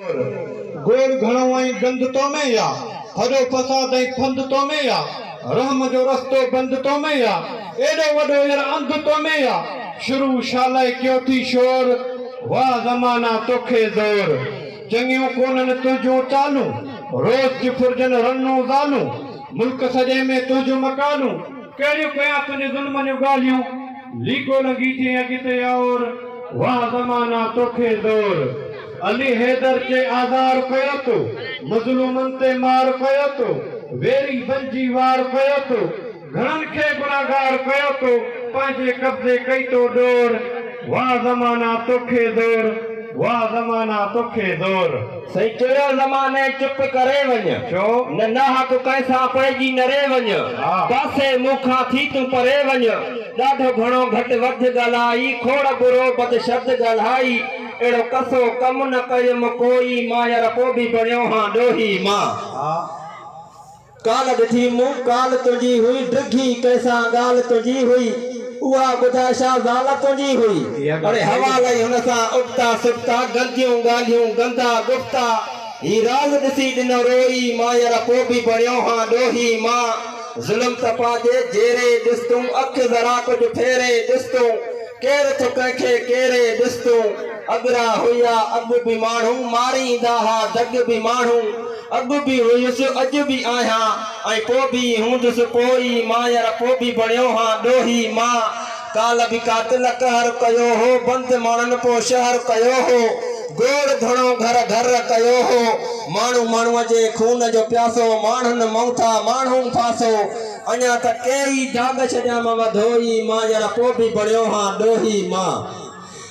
गोल घणो ऐं गंद तो में या फजो फसाद ऐं फंद तो में या रहम जो रस्तो बंद तो में या एडो वडो यार अंध तो में या शुरू शालाए क्यों थी शोर वाह ज़माना तोखे ज़ोर चंगियों कोनन तुझो चालू रोज फुरजन रन्नो ज़ालू मुल्क सजे में तुझो मकानू कहिड़ियूं कयां तुंहिंजे ज़ुल्म जूं ॻाल्हियूं लीको लॻी थी अॻिते और वाह ज़माना तोखे ज़ोर अली हैदर के आज़ार कयो तो मज़लूमन ते मार कयो तो वेरी बंजी वार कयो तो घणनि खे गुनाहगार कयो तो पंहिंजे कब्ज़े कई तो डोर वाह ज़माना तोखे ज़ोर वाह ज़माना तोखे ज़ोर सही चयो ज़माने चुप करे वञ छो न हक़ कंहिंसां पइजी न रे वञ पासे मूंखां थी तूं परे वञ ॾाढो घणो घटि वधि ॻाल्हाई खोड़ बुरो बद शब्द ॻाल्हाई एड़ो कसो कम न कयुमि कोई मां यार पोइ बि बणियो हां ॾोही मां काल ॾिठी मूं काल तुंहिंजी हुई ड्रिघी कंहिंसां ॻाल्हि तुंहिंजी हुई उहा ॿुधाए छा ज़ाल तुंहिंजी हुई अरे हवा लई हुन सां उबता सुबता गंदियूं ॻाल्हियूं गंदा गुफ़्ता ही राज़ ॾिसी ॾिनो रोई मां यार पोइ बि बणियो हां ॾोही मां ज़ुल्म त पंहिंजे जेरे ॾिस तूं अखि ज़रा कुझु फेरे ॾिस तूं केरु थो कंहिंखे केरे ॾिस तूं अगरा हुया अॻु बि माण्हू मारींदा हा दग बि माण्हू अॻु बि हुयुसि अॼु बि आहियां ऐं पोइ बि हूंदुसि पोइ मां यार पोइ बि बणियो हां ॾोही मां काल बि कातिल कहर कयो हो बंदि माण्हुनि पोइ शहर कयो हो गोड़ घणो घर घर कयो हो माण्हू माण्हूअ जे खून जो प्यासो माण्हुनि मौथा माण्हू फासो अञा त कहिड़ी जाग छॾियां मां वधोई मां यार पोइ बि बणियो हां ॾोही मां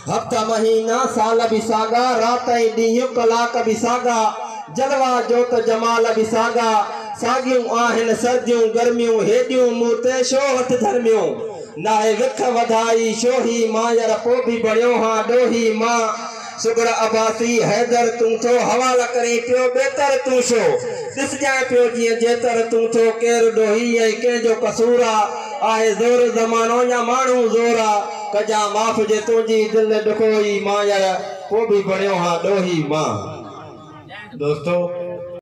हफ़्ता महीना साल बि साॻा राति ऐं ॾींहं कलाक बि साॻा जलवा जोत जमाल बि साॻा साॻियूं आहिनि सर्दियूं गर्मियूं हेॾियूं मूं ते छो हथ धर्मियूं नाहे विख वधाई छोही मां यार पोइ बि बणियो हां ॾोही मां सुगड़ अबासी हैदर तूं थो हवाला करे पियो बेहतर तूं छो ॾिसजांइ पियो जीअं जेतर तूं थो केरु ॾोही ऐं कंहिंजो कसूर आहे ज़ोर ज़मानो या माण्हू ज़ोर कजा माफ़ जे तुंहिंजी दिलि ॾुखोई मां यार पोइ बि बणियो हां ॾोही मां दोस्तों